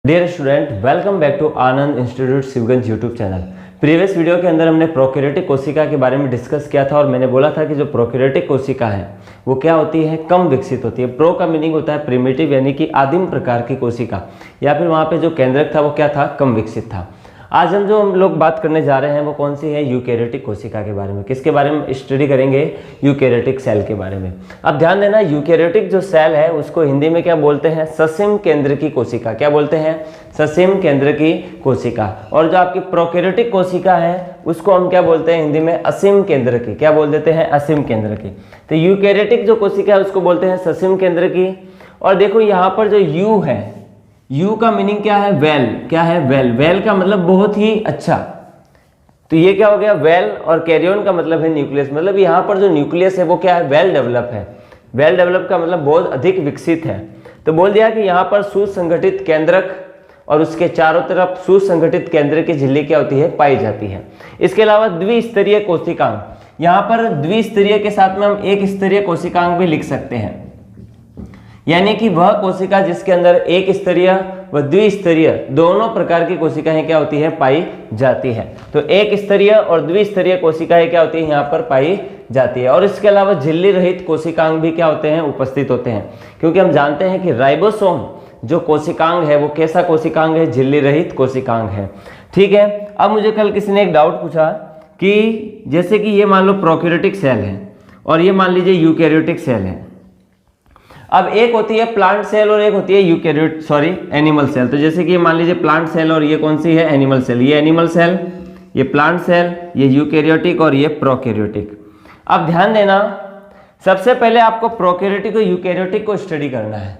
Dear student, welcome back to Anand institute Shivganj YouTube channel. Previous video के अंदर हमने prokaryotic कोशिका के बारे में डिस्कस किया था और मैंने बोला था कि जो प्रोकैरियोटिक कोशिका है वो क्या होती है, कम विकसित होती है। प्रो का मीनिंग होता है प्रिमिटिव, यानी कि आदिम प्रकार की कोशिका, या फिर वहाँ पे जो केंद्रक था वो क्या था, कम विकसित था। आज हम लोग बात करने जा रहे हैं वो कौन सी है, यूकैरियोटिक कोशिका के बारे में। किसके बारे में स्टडी करेंगे, यूकैरियोटिक सेल के बारे में। अब ध्यान देना, यूकैरियोटिक जो सेल है उसको हिंदी में क्या बोलते हैं, ससीम केंद्र की कोशिका। क्या बोलते हैं, ससीम केंद्र की कोशिका। और जो आपकी प्रोकैरियोटिक कोशिका है उसको हम क्या बोलते हैं हिंदी में, असीम केंद्र की। क्या बोल देते हैं, असीम केंद्र की। तो यूकैरियोटिक जो कोशिका है उसको बोलते हैं ससीम केंद्र की। और देखो यहाँ पर जो यू है, यू का मीनिंग क्या है, वेल। क्या है, वेल। वेल का मतलब बहुत ही अच्छा। तो ये क्या हो गया, वेल। और कैरियन का मतलब है न्यूक्लियस। मतलब यहाँ पर जो न्यूक्लियस है वो क्या है, वेल डेवलप है। वेल डेवलप का मतलब बहुत अधिक विकसित है। तो बोल दिया कि यहाँ पर सुसंगठित केंद्रक और उसके चारों तरफ सुसंगठित केंद्र की झिल्ली क्या होती है, पाई जाती है। इसके अलावा द्विस्तरीय कोशिकांग, यहाँ पर द्विस्तरीय के साथ में हम एक स्तरीय कोशिकांग भी लिख सकते हैं, यानी कि वह कोशिका जिसके अंदर एक स्तरीय व द्विस्तरीय दोनों प्रकार की कोशिकाएं क्या होती है, पाई जाती है। तो एक स्तरीय और द्विस्तरीय कोशिकाएं क्या होती है, यहाँ पर पाई जाती है। और इसके अलावा झिल्ली रहित कोशिकांग भी क्या होते हैं, उपस्थित होते हैं। क्योंकि हम जानते हैं कि राइबोसोम जो कोशिकांग है वो कैसा कोशिकांग है, झिल्ली रहित कोशिकांग है। ठीक है। अब मुझे कल किसी ने एक डाउट पूछा कि जैसे कि ये मान लो प्रोकैरियोटिक सेल है और ये मान लीजिए यूकैरियोटिक सेल है। अब एक होती है प्लांट सेल और एक होती है एनिमल सेल। तो जैसे कि ये मान लीजिए प्लांट सेल और ये कौन सी है, एनिमल सेल। ये एनिमल सेल, ये प्लांट सेल, ये यूकैरियोटिक और ये प्रोकैरियोटिक। अब ध्यान देना, सबसे पहले आपको प्रोकैरियोटिक और यूकैरियोटिक को स्टडी करना है।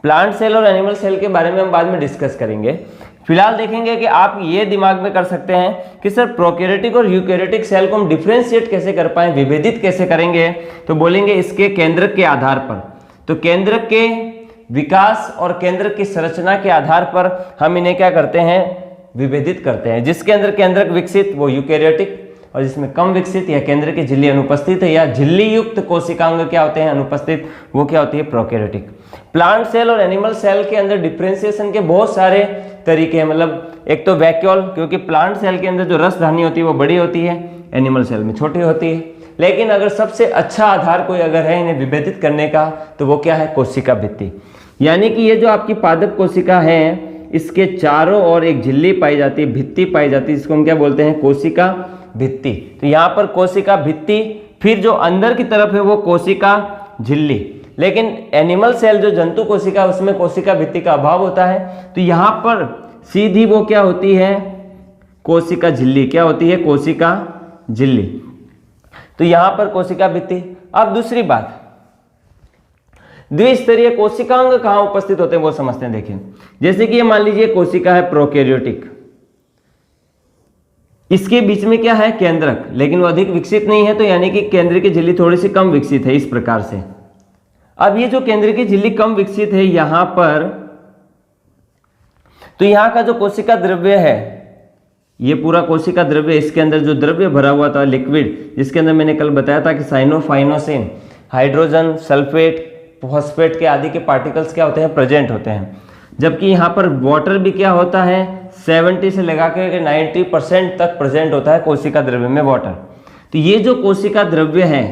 प्लांट सेल और एनिमल सेल के बारे में हम बाद में डिस्कस करेंगे। फिलहाल देखेंगे कि आप ये दिमाग में कर सकते हैं कि सर प्रोकैरियोटिक और यूकैरियोटिक सेल को हम डिफ्रेंशिएट कैसे कर पाए, विभेदित कैसे करेंगे। तो बोलेंगे इसके केंद्रक के आधार पर। तो केंद्रक के विकास और केंद्रक की संरचना के आधार पर हम इन्हें क्या करते हैं, विभेदित करते हैं। जिसके अंदर केंद्रक विकसित वो यूकैरियोटिक, और जिसमें कम विकसित या केंद्र की झिल्ली अनुपस्थित है या झिल्ली युक्त कोशिकांग क्या होते हैं, अनुपस्थित, वो क्या होती है, प्रोकैरियोटिक। प्लांट सेल और एनिमल सेल के अंदर डिफ्रेंसिएशन के बहुत सारे तरीके हैं। मतलब एक तो वैक्यूल, क्योंकि प्लांट सेल के अंदर जो रसधानी होती है वो बड़ी होती है, एनिमल सेल में छोटी होती है। लेकिन अगर सबसे अच्छा आधार कोई अगर है इन्हें विभेदित करने का तो वो क्या है, कोशिका भित्ति। यानी कि ये जो आपकी पादप कोशिका है इसके चारों ओर एक झिल्ली पाई जाती है, भित्ति पाई जाती है, जिसको हम क्या बोलते हैं, कोशिका भित्ति। तो यहाँ पर कोशिका भित्ति, फिर जो अंदर की तरफ है वो कोशिका झिल्ली। लेकिन एनिमल सेल जो जंतु कोशिका, उसमें कोशिका भित्ति का अभाव होता है। तो यहाँ पर सीधी वो क्या होती है, कोशिका झिल्ली। क्या होती है, कोशिका झिल्ली। तो यहां पर कोशिका भित्ति। अब दूसरी बात, द्विस्तरीय कोशिकांग कहां उपस्थित होते हैं वो समझते हैं। देखें, जैसे कि ये मान लीजिए कोशिका है प्रोकैरियोटिक, इसके बीच में क्या है, केंद्रक, लेकिन वो अधिक विकसित नहीं है। तो यानी कि केंद्र की झिल्ली थोड़ी सी कम विकसित है, इस प्रकार से। अब ये जो केंद्र की झिल्ली कम विकसित है यहां पर, तो यहां का जो कोशिका द्रव्य है, ये पूरा कोशिका द्रव्य, इसके अंदर जो द्रव्य भरा हुआ था लिक्विड, जिसके अंदर मैंने कल बताया था कि साइनोफाइनोसिन, हाइड्रोजन, सल्फेट, फॉस्फेट के आदि के पार्टिकल्स क्या होते हैं, प्रेजेंट होते हैं। जबकि यहाँ पर वाटर भी क्या होता है, 70 से लगा के 90% तक प्रेजेंट होता है कोशिका द्रव्य में वाटर। तो ये जो कोशिका द्रव्य है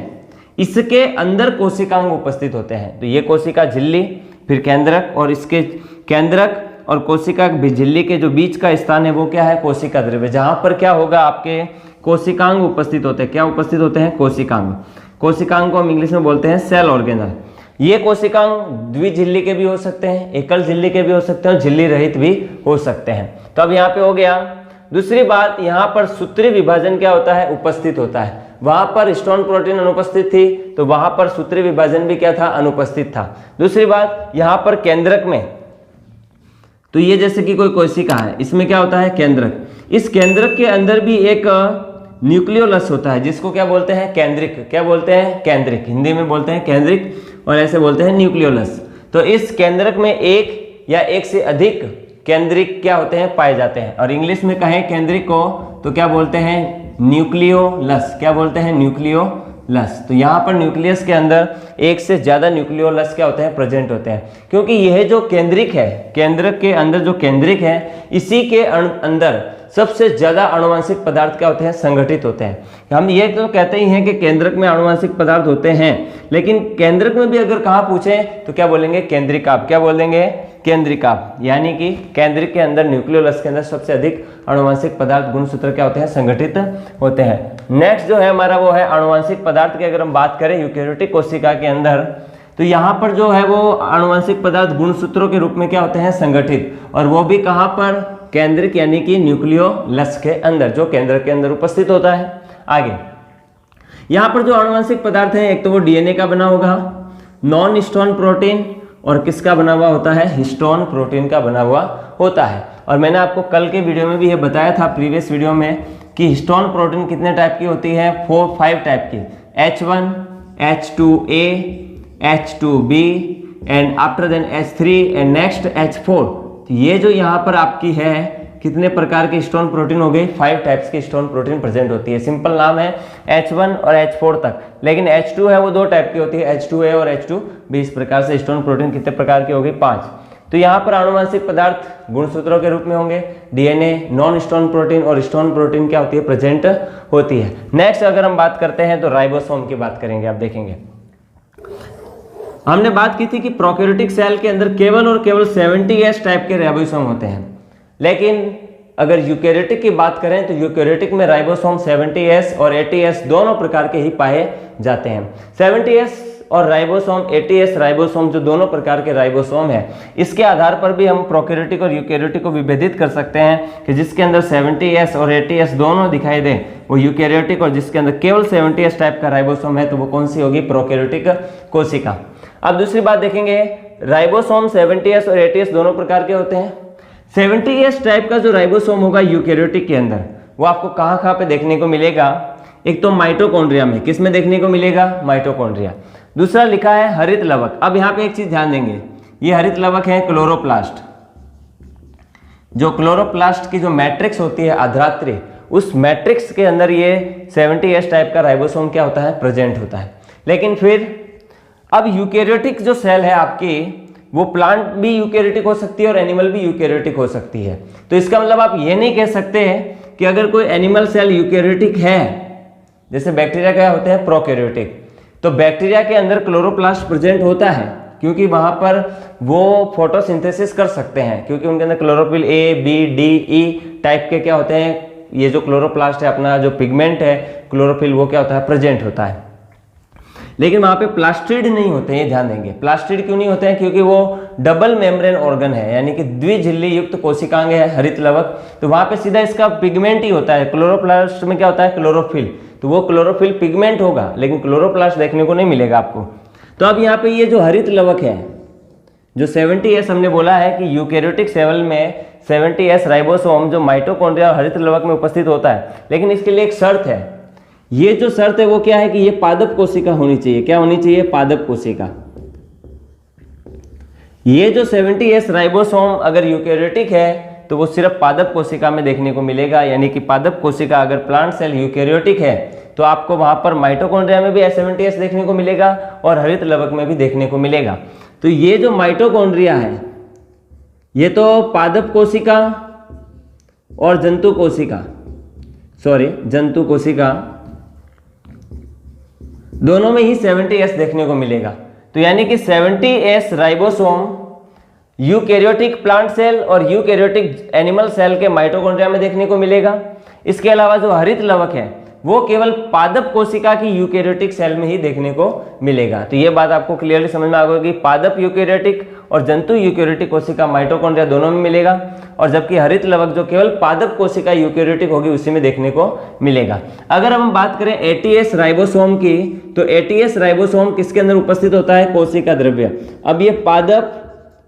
इसके अंदर कोशिकांग उपस्थित होते हैं। तो ये कोशिका झिल्ली, फिर केंद्रक, और इसके केंद्रक और कोशिका झिल्ली के जो बीच का स्थान है वो क्या है, कोशिका द्रव्य, जहां पर क्या होगा, आपके कोशिकांग उपस्थित होते हैं। क्या उपस्थित होते हैं, कोशिकांग। कोशिकांग को हम इंग्लिश में बोलते हैं सेल ऑर्गेनल। ये कोशिकांग द्विझिल्ली के भी हो सकते हैं, एकल झिल्ली के भी हो सकते हैं, और झिल्ली रहित भी हो सकते हैं। तो अब यहाँ पे हो गया। दूसरी बात, यहाँ पर सूत्री विभाजन क्या होता है, उपस्थित होता है। वहां पर हिस्टोन प्रोटीन अनुपस्थित थी तो वहां पर सूत्री विभाजन भी क्या था, अनुपस्थित था। दूसरी बात, यहाँ पर केंद्रक में, तो ये जैसे कि कोई कोशिका है, इसमें क्या होता है, केंद्रक। इस केंद्रक के अंदर भी एक न्यूक्लियोलस होता है, जिसको क्या बोलते हैं, केंद्रिक। क्या बोलते हैं, केंद्रिक। हिंदी में बोलते हैं केंद्रिक और ऐसे बोलते हैं न्यूक्लियोलस। तो इस केंद्रक में एक या एक से अधिक केंद्रिक क्या होते हैं, पाए जाते हैं। और इंग्लिश में कहें केंद्रिक को तो क्या बोलते हैं, न्यूक्लियोलस। क्या बोलते हैं, न्यूक्लियोलस। न्यूक्लियोलस। तो यहाँ पर न्यूक्लियस के अंदर एक से ज़्यादा न्यूक्लियोलस क्या होते हैं, प्रेजेंट होते हैं, क्योंकि यह जो केंद्रिक है, केंद्रक के अंदर जो केंद्रिक है, इसी के अंदर सबसे ज़्यादा आनुवंशिक पदार्थ क्या होते हैं, संगठित होते हैं। हम ये तो कहते ही हैं कि केंद्रक में आनुवंशिक पदार्थ होते हैं, लेकिन केंद्रक में भी अगर कहाँ पूछें तो क्या बोलेंगे, केंद्रिकाभ। क्या बोलेंगे, केंद्रिकाभ। यानी कि केंद्रिक के अंदर, न्यूक्लियोलस के अंदर सबसे अधिक आनुवंशिक पदार्थ, गुणसूत्र क्या होते हैं, संगठित होते हैं। नेक्स्ट जो है हमारा वो है आनुवंशिक पदार्थ की अगर हम बात करें यूकेरियोटिक कोशिका के अंदर, तो यहाँ पर जो है वो आनुवंशिक पदार्थ गुणसूत्रों के रूप में क्या होते हैं, संगठित, और वो भी कहाँ पर, केंद्रिक यानी कि न्यूक्लियोलस के अंदर, जो केंद्र के अंदर उपस्थित होता है। आगे यहाँ पर जो आनुवंशिक पदार्थ है, एक तो वो डीएनए का बना होगा, नॉन हिस्टोन प्रोटीन, और किसका बना हुआ होता है, हिस्टोन प्रोटीन का बना हुआ होता है। और मैंने आपको कल के वीडियो में भी ये बताया था, प्रीवियस वीडियो में, कि हिस्टोन प्रोटीन कितने टाइप की होती है, 5 टाइप की, H1, H2A, H2B and after then H3 and next H4। तो ये जो यहाँ पर आपकी है, कितने प्रकार के हिस्टोन प्रोटीन हो गई, 5 टाइप्स की हिस्टोन प्रोटीन प्रेजेंट होती है। सिंपल नाम है H1 और H4 तक, लेकिन H2 है वो 2 टाइप की होती है, H2A और H2B। इस प्रकार से हिस्टोन प्रोटीन कितने प्रकार की हो गई, 5। तो यहाँ पर आनुवंशिक पदार्थ गुणसूत्रों के रूप में होंगे, डीएनए, नॉन हिस्टोन प्रोटीन और हिस्टोन प्रोटीन क्या होती है, प्रेजेंट होती है। नेक्स्ट अगर हम बात करते हैं तो राइबोसोम की बात करेंगे। आप देखेंगे हमने बात की थी कि प्रोकैरियोटिक सेल के अंदर केवल और केवल 70S टाइप के राइबोसोम होते हैं, लेकिन अगर यूकेरियोटिक की बात करें तो यूकेरियोटिक में राइबोसोम 70S और 80S दोनों प्रकार के ही पाए जाते हैं। 70S और राइबोसोम, 80S राइबोसोम, जो दोनों प्रकार के राइबोसोम है, इसके आधार पर भी हम प्रोकैरियोटिक और यूकेरियोटिक को विभेदित कर सकते हैं कि जिसके अंदर 70S और 80S दोनों दिखाई दे वो यूकेरियोटिक, और जिसके अंदर केवल 70S टाइप का राइबोसोम है तो वो कौन सी होगी, प्रोकैरियोटिक कोशिका। अब दूसरी बात देखेंगे, राइबोसोम 70S और 80S दोनों प्रकार के होते हैं। 70S टाइप का जो राइबोसोम होगा यूकेरियोटिक के अंदर, वो आपको कहाँ पे देखने को मिलेगा, एक तो माइटोकॉन्ड्रिया में, किस में देखने को मिलेगा, माइटोकॉन्ड्रिया। दूसरा लिखा है हरित लवक। अब यहाँ पे एक चीज ध्यान देंगे, ये हरित लवक है क्लोरोप्लास्ट। जो क्लोरोप्लास्ट की जो मैट्रिक्स होती है आध्रात्री, उस मैट्रिक्स के अंदर ये 70S टाइप का राइबोसोम क्या होता है, प्रेजेंट होता है। लेकिन फिर अब यूकेरियोटिक जो सेल है आपकी, वो प्लांट भी यूकेरियोटिक हो सकती है और एनिमल भी यूकेरियोटिक हो सकती है। तो इसका मतलब आप ये नहीं कह सकते कि अगर कोई एनिमल सेल यूकेरियोटिक है, जैसे बैक्टीरिया क्या होते हैं, प्रोकैरियोटिक, तो बैक्टीरिया के अंदर क्लोरोप्लास्ट प्रेजेंट होता है, क्योंकि वहां पर वो फोटोसिंथेसिस कर सकते हैं, क्योंकि उनके अंदर chlorophyll A, B, D, E type के क्या होते हैं, ये जो क्लोरोप्लास्ट है, अपना जो पिगमेंट है क्लोरोफिल, वो क्या होता है, प्रेजेंट होता है। लेकिन वहां पे प्लास्टिड नहीं होते हैं, ध्यान देंगे। प्लास्टिड क्यों नहीं होते हैं, क्योंकि वो डबल मेम्ब्रेन ऑर्गन है, यानी कि द्विझिल्ली युक्त कोशिकांग है हरित लवक, तो वहां पे सीधा इसका पिगमेंट ही होता है। क्लोरोप्लास्ट में क्या होता है, क्लोरोफिल, तो वो क्लोरोफिल पिगमेंट होगा, लेकिन क्लोरोप्लास्ट देखने को नहीं मिलेगा आपको। तो अब यहाँ पे ये जो हरित लवक है, जो 70S हमने बोला है कि यूकेरियोटिक सेल में 70S राइबोसोम जो माइटोकॉन्ड्रिया और हरित लवक में उपस्थित होता है, लेकिन इसके लिए एक शर्त है। ये जो शर्त है वो क्या है कि ये पादप कोशिका होनी चाहिए। क्या होनी चाहिए, पादप कोशिका। ये जो 70S राइबोसोम अगर यूकेरियोटिक है तो वो सिर्फ पादप कोशिका में देखने को मिलेगा, यानी कि पादप कोशिका अगर प्लांट सेल यूकेरियोटिक है तो आपको वहां पर माइटोकॉन्ड्रिया में भी 70S देखने को मिलेगा और हरित लवक में भी देखने को मिलेगा। तो ये जो माइटोकॉन्ड्रिया है, ये तो पादप कोशिका और जंतु कोशिका, जंतु कोशिका दोनों में ही 70S देखने को मिलेगा। तो यानी कि 70S ribosome eukaryotic plant cell और यूकेरियोटिक एनिमल सेल के माइटोकॉन्ड्रिया में देखने को मिलेगा। इसके अलावा जो हरित लवक है वो केवल पादप कोशिका की यूकेरियोटिक सेल में ही देखने को मिलेगा। तो ये बात आपको क्लियरली समझ में आ गई कि पादप यूकेरियोटिक और जंतु यूकेरियोटिक कोशिका माइटोकॉन्ड्रिया दोनों में मिलेगा, और जबकि हरित लवक जो केवल पादप कोशिका यूकेरियोटिक होगी उसी में देखने को मिलेगा। अगर हम बात करें 80S राइबोसोम की, तो 80S राइबोसोम किसके अंदर उपस्थित होता है, कोशिका द्रव्य। अब ये पादप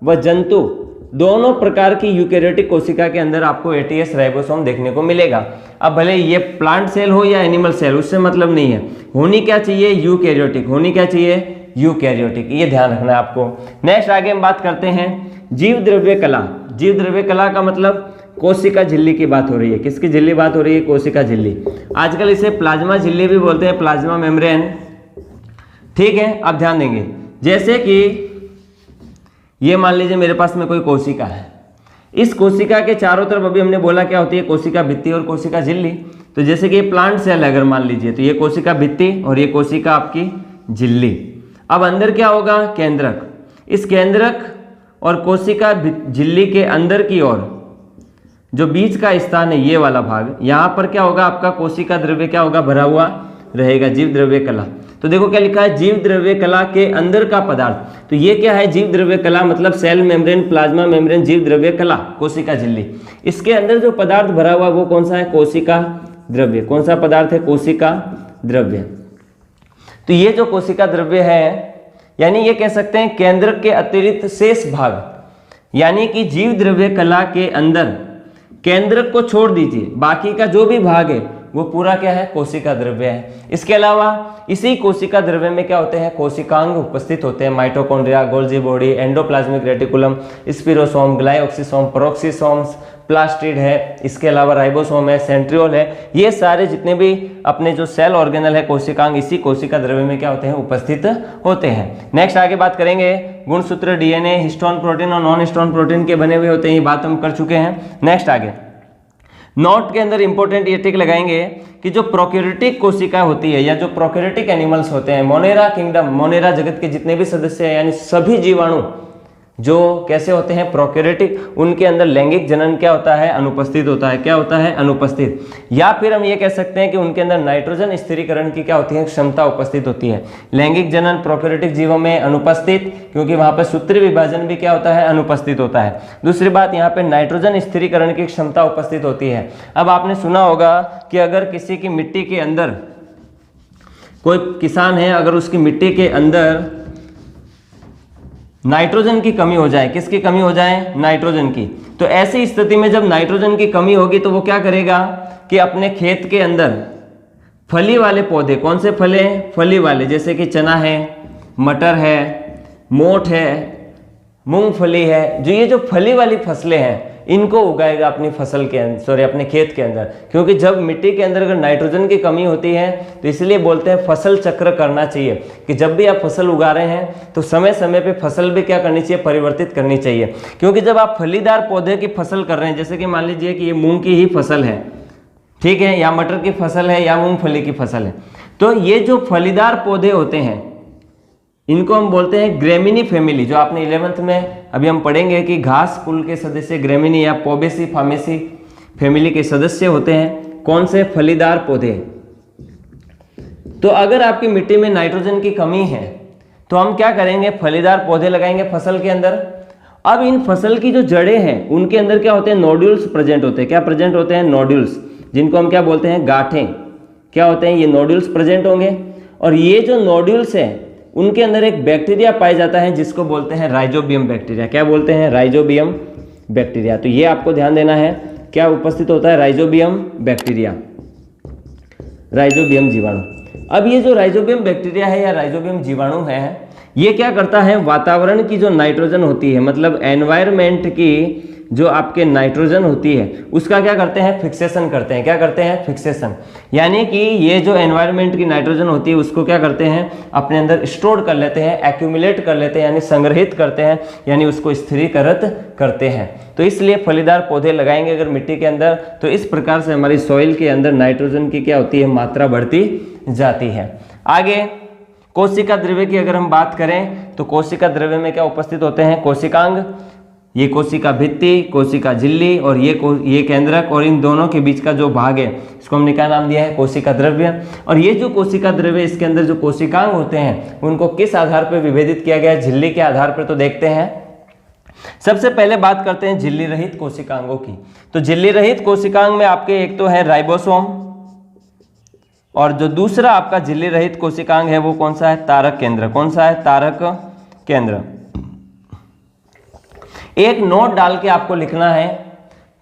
व जंतु दोनों प्रकार की यूकेरियोटिक कोशिका के अंदर आपको 80S राइबोसोम देखने को मिलेगा। अब भले ये प्लांट सेल हो या एनिमल सेल, उससे मतलब नहीं है, होनी क्या चाहिए, यूकेरियोटिक, होनी क्या चाहिए, यूकेरियोटिक, ये ध्यान रखना है आपको। नेक्स्ट आगे हम बात करते हैं जीव द्रव्य कला। जीव द्रव्य कला का मतलब कोशिका झिल्ली की बात हो रही है। किसकी झिल्ली बात हो रही है, कोशिका झिल्ली। आजकल इसे प्लाज्मा झिल्ली भी बोलते हैं, प्लाज्मा मेम्ब्रेन ठीक है, आप ध्यान देंगे, जैसे कि ये मान लीजिए मेरे पास में कोई कोशिका है, इस कोशिका के चारों तरफ अभी हमने बोला क्या होती है, कोशिका भित्ति और कोशिका झिल्ली। तो जैसे कि ये प्लांट सेल है अगर मान लीजिए, तो ये कोशिका भित्ति और ये कोशिका आपकी झिल्ली। अब अंदर क्या होगा, केंद्रक। इस केंद्रक और कोशिका झिल्ली के अंदर की ओर जो बीच का स्थान है, ये वाला भाग, यहाँ पर क्या होगा, आपका कोशिका द्रव्य क्या होगा, भरा हुआ रहेगा, जीव द्रव्य कला। तो देखो क्या लिखा है, जीव द्रव्य कला के अंदर का पदार्थ। तो ये क्या है, जीव द्रव्य कला मतलब सेल मेम्ब्रेन, प्लाज्मा मेम्ब्रेन, जीव द्रव्य कला, कोशिका झिल्ली। इसके अंदर जो पदार्थ भरा हुआ वो कौन सा है, कोशिका द्रव्य। कौन सा पदार्थ है, कोशिका द्रव्य। तो ये जो कोशिका द्रव्य है, यानी ये कह सकते हैं केंद्रक के अतिरिक्त शेष भाग, यानी कि जीव द्रव्य कला के अंदर केंद्रक को छोड़ दीजिए, बाकी का जो भी भाग है वो पूरा क्या है, कोशिका द्रव्य है। इसके अलावा इसी कोशिका द्रव्य में क्या होते हैं, कोशिकांग उपस्थित होते हैं, mitochondria, Golgi body, endoplasmic reticulum, spherosome, glyoxysome, peroxisomes, plastid है, इसके अलावा राइबोसोम है, सेंट्रियोल है। ये सारे जितने भी अपने जो सेल ऑर्गेनल है कोशिकांग, इसी कोशिका द्रव्य में क्या होते हैं, उपस्थित होते हैं। नेक्स्ट आगे बात करेंगे, गुणसूत्र डीएनए हिस्टोन प्रोटीन और नॉन हिस्टोन प्रोटीन के बने हुए होते हैं, ये बात हम कर चुके हैं। नेक्स्ट आगे नोट के अंदर इंपॉर्टेंट ये टिक लगाएंगे कि जो प्रोकैरियोटिक कोशिका होती है या जो प्रोकैरियोटिक एनिमल्स होते हैं, मोनेरा किंगडम, मोनेरा जगत के जितने भी सदस्य हैं, यानी सभी जीवाणु जो कैसे होते हैं, प्रोकैरियोटिक, उनके अंदर लैंगिक जनन क्या होता है, अनुपस्थित होता है। क्या होता है, अनुपस्थित। या फिर हम ये कह सकते हैं कि उनके अंदर नाइट्रोजन स्थिरीकरण की क्या होती है, क्षमता उपस्थित होती है। लैंगिक जनन प्रोकैरियोटिक जीवों में अनुपस्थित, क्योंकि वहां पर सूत्री विभाजन भी क्या होता है, अनुपस्थित होता है। दूसरी बात, यहाँ पे नाइट्रोजन स्थिरीकरण की क्षमता उपस्थित होती है। अब आपने सुना होगा कि अगर किसी की मिट्टी के अंदर, कोई किसान है, अगर उसकी मिट्टी के अंदर नाइट्रोजन की कमी हो जाए, किसकी कमी हो जाए, नाइट्रोजन की, तो ऐसी स्थिति में जब नाइट्रोजन की कमी होगी तो वो क्या करेगा कि अपने खेत के अंदर फली वाले पौधे, कौन से फले, फली वाले, जैसे कि चना है, मटर है, मोठ है, मूंगफली है, जो ये जो फली वाली फसलें हैं इनको उगाएगा अपनी फसल के अंदर, सॉरी अपने खेत के अंदर। क्योंकि जब मिट्टी के अंदर अगर नाइट्रोजन की कमी होती है तो इसलिए बोलते हैं फसल चक्र करना चाहिए, कि जब भी आप फसल उगा रहे हैं तो समय समय पे फसल भी क्या करनी चाहिए, परिवर्तित करनी चाहिए। क्योंकि जब आप फलीदार पौधे की फसल कर रहे हैं, जैसे कि मान लीजिए कि ये मूंग की ही फसल है, ठीक है, या मटर की फसल है, या मूंगफली की फसल है, तो ये जो फलीदार पौधे होते हैं इनको हम बोलते हैं ग्रेमिनी फैमिली। जो आपने 11th में अभी हम पढ़ेंगे कि घास कुल के सदस्य ग्रेमिनी या पोबेसी फामेसी फैमिली के सदस्य होते हैं, कौन से, फलीदार पौधे। तो अगर आपकी मिट्टी में नाइट्रोजन की कमी है तो हम क्या करेंगे, फलीदार पौधे लगाएंगे फसल के अंदर। अब इन फसल की जो जड़ें हैं उनके अंदर क्या होते हैं, नोड्यूल्स प्रेजेंट होते हैं। क्या प्रेजेंट होते हैं, नोड्यूल्स, जिनको हम क्या बोलते हैं, गांठें। क्या होते हैं, ये नोड्यूल्स प्रेजेंट होंगे। और ये जो नोड्यूल्स हैं उनके अंदर एक बैक्टीरिया पाया जाता है जिसको बोलते हैं राइजोबियम बैक्टीरिया। क्या बोलते हैं, राइजोबियम बैक्टीरिया। तो ये आपको ध्यान देना है, क्या उपस्थित होता है, राइजोबियम बैक्टीरिया, राइजोबियम जीवाणु। अब ये जो राइजोबियम बैक्टीरिया है या राइजोबियम जीवाणु है, ये क्या करता है, वातावरण की जो नाइट्रोजन होती है, मतलब एनवायरमेंट की जो आपके नाइट्रोजन होती है उसका क्या करते हैं, फिक्सेशन करते हैं। क्या करते हैं, फिक्सेशन। यानी कि ये जो एनवायरनमेंट की नाइट्रोजन होती है उसको क्या करते हैं, अपने अंदर स्टोर कर लेते हैं, एक्यूमुलेट कर लेते हैं, यानी संग्रहित करते हैं, यानी उसको स्थिरीकृत करते हैं। तो इसलिए फलीदार पौधे लगाएंगे अगर मिट्टी के अंदर, तो इस प्रकार से हमारी सॉइल के अंदर नाइट्रोजन की क्या होती है, मात्रा बढ़ती जाती है। आगे कोशिका द्रव्य की अगर हम बात करें तो कोशिका द्रव्य में क्या उपस्थित होते हैं, कोशिकांग, ये कोशिका भित्ति, कोशिका झिल्ली और ये केंद्रक, और इन दोनों के बीच का जो भाग है इसको हमने क्या नाम दिया है, कोशिका द्रव्य। और ये जो कोशिका द्रव्य, इसके अंदर जो कोशिकांग होते हैं उनको किस आधार पर विभेदित किया गया है, झिल्ली के आधार पर। तो देखते हैं, सबसे पहले बात करते हैं झिल्ली रहित कोशिकांगों की। तो झिल्ली रहित कोशिकांग में आपके एक तो है राइबोसोम, और जो दूसरा आपका झिल्ली रहित कोशिकांग है वो कौन सा है, तारक केंद्र। कौन सा है, तारक केंद्र। एक नोट डाल के आपको लिखना है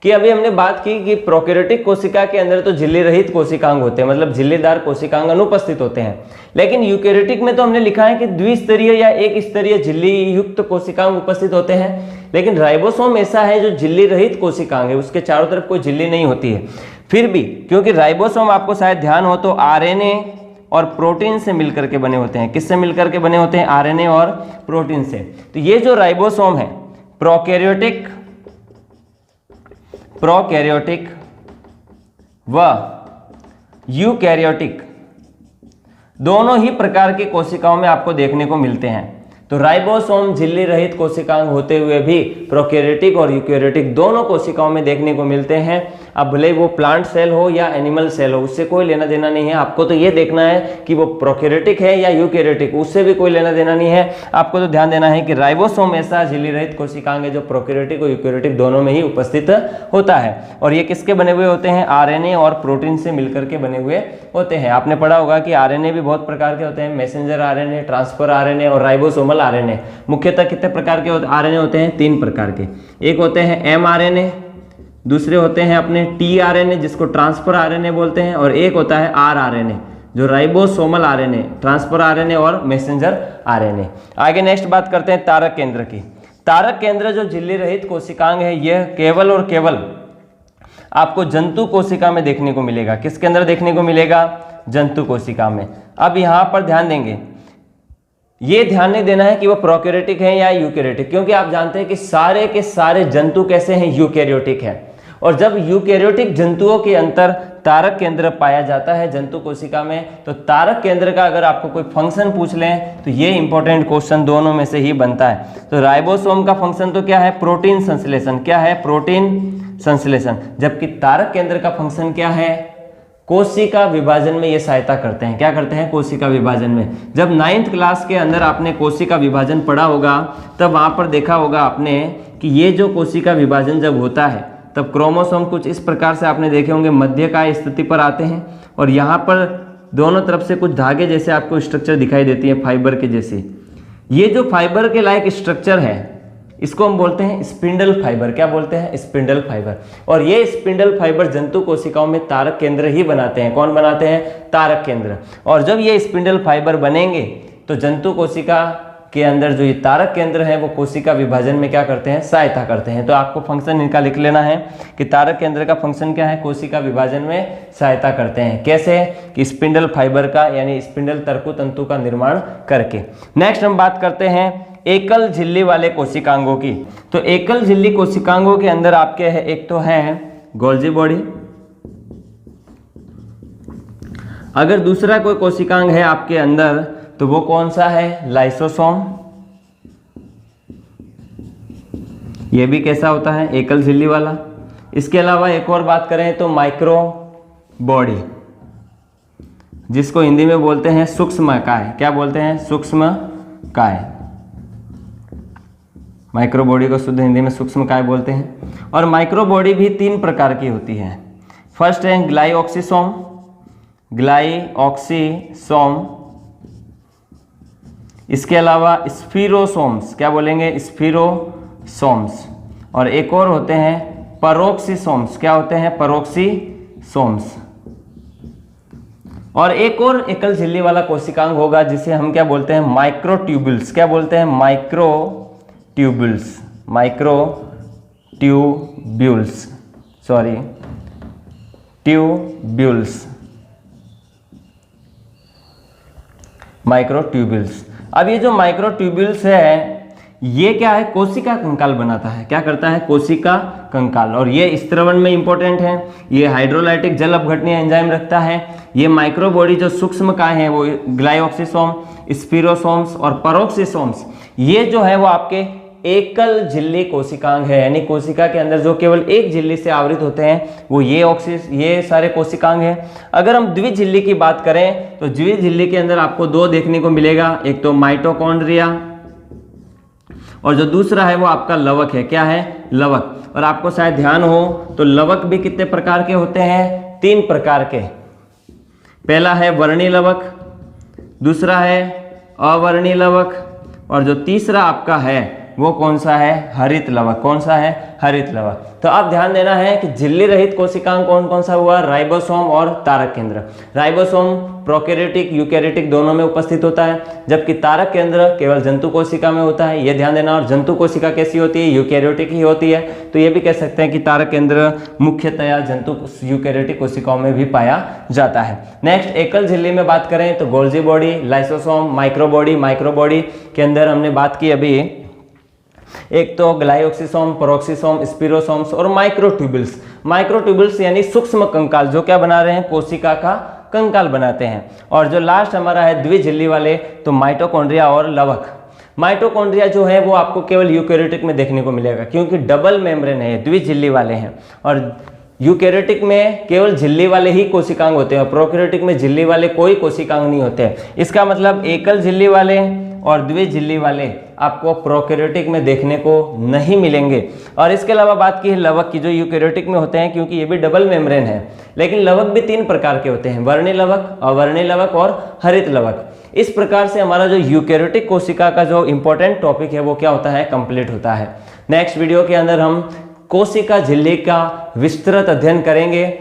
कि अभी हमने बात की कि प्रोकैरियोटिक कोशिका के अंदर तो झिल्ली रहित कोशिकांग होते हैं, मतलब झिल्लीदार कोशिकांग अनुपस्थित होते हैं। लेकिन यूकेरियोटिक में तो हमने लिखा है कि द्विस्तरीय या एक स्तरीय झिल्ली युक्त कोशिकांग उपस्थित होते हैं। लेकिन राइबोसोम ऐसा है जो झिल्ली रहित कोशिकांग है, उसके चारों तरफ कोई झिल्ली नहीं होती है। फिर भी क्योंकि राइबोसोम आपको शायद ध्यान हो तो आरएनए और प्रोटीन से मिलकर के बने होते हैं। किससे मिलकर के बने होते हैं? आरएनए और प्रोटीन से। तो ये जो राइबोसोम है, प्रोकैरियोटिक व यूकैरियोटिक दोनों ही प्रकार की कोशिकाओं में आपको देखने को मिलते हैं। तो राइबोसोम झिल्ली रहित कोशिकांग होते हुए भी प्रोकैरियोटिक और यूकैरियोटिक दोनों कोशिकाओं में देखने को मिलते हैं। अब भले वो प्लांट सेल हो या एनिमल सेल हो, उससे कोई लेना देना नहीं है। आपको तो ये देखना है कि वो प्रोकैरियोटिक है या यूकैरियोटिक, उससे भी कोई लेना देना नहीं है। आपको तो ध्यान देना है कि राइबोसोम ऐसा झिल्ली रहित कोशिकांग है जो प्रोकैरियोटिक और यूकैरियोटिक दोनों में ही उपस्थित होता है। और ये किसके बने हुए होते हैं? आरएनए और प्रोटीन से मिलकर के बने हुए होते हैं। आपने पढ़ा होगा कि आरएनए भी बहुत प्रकार के होते हैं, मैसेंजर आरएनए, ट्रांसफर आरएनए और राइबोसोमल आरएनए। मुख्यतः कितने प्रकार के आरएनए होते हैं? 3 प्रकार के। एक होते हैं एमआरएनए, दूसरे होते हैं अपने टीआरएनए जिसको ट्रांसफर आरएनए बोलते हैं, और एक होता है आरआरएनए जो राइबोसोमल आरएनए, ट्रांसफर आरएनए और मैसेंजर आरएनए। आगे नेक्स्ट बात करते हैं तारक केंद्र की। तारक केंद्र जो झिल्ली रहित कोशिकांग है, यह केवल और केवल आपको जंतु कोशिका में देखने को मिलेगा। किसके अंदर देखने को मिलेगा? जंतु कोशिका में। अब यहां पर ध्यान देंगे, ये ध्यान नहीं देना है कि वो प्रोकैरियोटिक है या यूकैरियोटिक, क्योंकि आप जानते हैं कि सारे के सारे जंतु कैसे हैं? यूकैरियोटिक है। और जब यूकैरियोटिक जंतुओं के अंतर तारक केंद्र पाया जाता है जंतु कोशिका में, तो तारक केंद्र का अगर आपको कोई फंक्शन पूछ लें तो ये इंपॉर्टेंट क्वेश्चन दोनों में से ही बनता है। तो राइबोसोम का फंक्शन तो क्या है? प्रोटीन संश्लेषण। क्या है? प्रोटीन संश्लेषण। जबकि तारक केंद्र का फंक्शन क्या है? कोशिका विभाजन में ये सहायता करते हैं। क्या करते हैं? कोशिका विभाजन में। जब 9th क्लास के अंदर आपने कोशिका विभाजन पढ़ा होगा, तब वहां पर देखा होगा आपने कि ये जो कोशिका विभाजन जब होता है, तब क्रोमोसोम कुछ इस प्रकार से आपने देखे होंगे, मध्यकाय स्थिति पर आते हैं और यहाँ पर दोनों तरफ से कुछ धागे जैसे आपको स्ट्रक्चर दिखाई देती है, फाइबर के जैसे। ये जो फाइबर के लायक स्ट्रक्चर है, इसको हम बोलते हैं स्पिंडल फाइबर। क्या बोलते हैं? Spindle fibre. और ये स्पिंडल फाइबर जंतु कोशिकाओं में तारक केंद्र ही बनाते हैं। कौन बनाते हैं? तारक केंद्र। और जब ये स्पिंडल फाइबर बनेंगे तो जंतु कोशिका के अंदर जो ये तारक केंद्र है वो कोशिका विभाजन में क्या करते हैं? सहायता करते हैं। तो आपको फंक्शन इनका लिख लेना है कि तारक केंद्र का फंक्शन क्या है? कोशिका विभाजन में सहायता करते हैं। कैसे? कि स्पिंडल फाइबर का यानी स्पिंडल तर्कु तंतु का निर्माण करके। नेक्स्ट हम बात करते हैं एकल झिल्ली वाले कोशिकांगों की। तो एकल झिल्ली कोशिकांगों के अंदर आपके है, एक तो है गोल्जी बॉडी। अगर दूसरा कोई कोशिकांग है आपके अंदर तो वो कौन सा है? लाइसोसोम। ये भी कैसा होता है? एकल झिल्ली वाला। इसके अलावा एक और बात करें तो माइक्रो बॉडी, जिसको हिंदी में बोलते हैं सूक्ष्म काय। क्या बोलते हैं? सूक्ष्म काय। माइक्रो बॉडी को शुद्ध हिंदी में सूक्ष्म काय बोलते हैं। और माइक्रो बॉडी भी 3 प्रकार की होती है। फर्स्ट है ग्लाइऑक्सीसोम, ग्लाइऑक्सीसोम। इसके अलावा स्फीरोसोम्स। क्या बोलेंगे? स्फीरोसोम्स। और एक और होते हैं परोक्सीसोम्स। क्या होते हैं? परोक्सीसोम्स। और एक और एकल झिल्ली वाला कोशिकांग होगा जिसे हम क्या बोलते हैं? माइक्रोट्यूब्यूल्स। क्या बोलते हैं? Microtubules. Microtubules, sorry, tubules, microtubules. अब ये जो माइक्रोट्यूब्यूल्स है, ये क्या है? कोशिका कंकाल बनाता है। क्या करता है? कोशिका कंकाल। और ये स्त्रवण में इंपॉर्टेंट है। ये हाइड्रोलाइटिक जल अपघटनीय एंजाइम रखता है। ये माइक्रो बॉडी जो सूक्ष्म काय है वो ग्लाइऑक्सीसोम, स्फीरोसोम्स और परोक्सीसोम्स, ये जो है वो आपके एकल झिल्ली कोशिकांग है। यानी कोशिका के अंदर जो केवल एक झिल्ली से आवृत होते हैं वो ये सारे कोशिकांग हैं। अगर हम द्विझिल्ली की बात करें तो द्विझिल्ली के अंदर आपको 2 देखने को मिलेगा, एक तो माइटोकॉन्ड्रिया और जो दूसरा है वो आपका लवक है। क्या है? लवक। और आपको शायद ध्यान हो तो लवक भी कितने प्रकार के होते हैं? 3 प्रकार के। पहला है वर्णी लवक, दूसरा है अवर्णी लवक और जो तीसरा आपका है वो कौन सा है? हरित लवक। कौन सा है? हरित लवक। तो आप ध्यान देना है कि झिल्ली रहित कोशिकांग कौन कौन सा हुआ? राइबोसोम और तारक केंद्र। राइबोसोम प्रोकैरियोटिक यूकैरियोटिक दोनों में उपस्थित होता है, जबकि तारक केंद्र केवल जंतु कोशिका में होता है, ये ध्यान देना। और जंतु कोशिका कैसी होती है? यूकैरियोटिक ही होती है। तो ये भी कह सकते हैं कि तारक केंद्र मुख्यतया जंतु यूकैरियोटिक कोशिकाओं में भी पाया जाता है। नेक्स्ट, एकल झिल्ली में बात करें तो Golgi body, lysosome, microbody. Microbody के अंदर हमने बात की अभी, एक तो ग्लाइओक्सिसोम, पेरोक्सिसोम, स्पिरोसोम्स और माइक्रोट्यूबुल्स। माइक्रोट्यूबुल्स यानी सूक्ष्म कंकाल जो क्या बना रहे हैं? कोशिका का कंकाल बनाते हैं। और जो लास्ट हमारा है द्विझिल्ली वाले, तो माइटोकॉन्ड्रिया और लवक। माइटोकॉन्ड्रिया जो है वो आपको केवल यूकैरियोटिक में देखने को मिलेगा, क्योंकि डबल मेम्ब्रेन है, द्विझिल्ली वाले हैं। और यूकैरियोटिक में केवल झिल्ली वाले ही कोशिकांग होते हैं, प्रोकैरियोटिक में झिल्ली वाले कोई कोशिकांग नहीं होते। इसका मतलब एकल झिल्ली वाले और द्विझिल्ली वाले आपको प्रोकैरियोटिक में देखने को नहीं मिलेंगे। और इसके अलावा बात की है लवक की, जो यूकैरियोटिक में होते हैं, क्योंकि ये भी डबल मेम्ब्रेन है। लेकिन लवक भी 3 प्रकार के होते हैं, वर्णी लवक, अवर्णी लवक और हरित लवक। इस प्रकार से हमारा जो यूकैरियोटिक कोशिका का जो इंपॉर्टेंट टॉपिक है वो क्या होता है? कंप्लीट होता है। नेक्स्ट वीडियो के अंदर हम कोशिका झिल्ली का विस्तृत अध्ययन करेंगे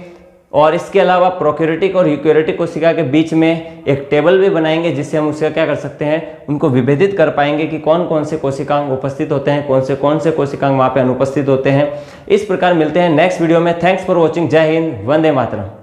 और इसके अलावा प्रोकैरियोटिक और यूकैरियोटिक कोशिका के बीच में एक टेबल भी बनाएंगे, जिससे हम उसका क्या कर सकते हैं? उनको विभेदित कर पाएंगे कि कौन कौन से कोशिकांग उपस्थित होते हैं, कौन से कोशिकांग वहाँ पे अनुपस्थित होते हैं। इस प्रकार मिलते हैं नेक्स्ट वीडियो में। Thanks for watching. जय हिंद, वंदे मातरम।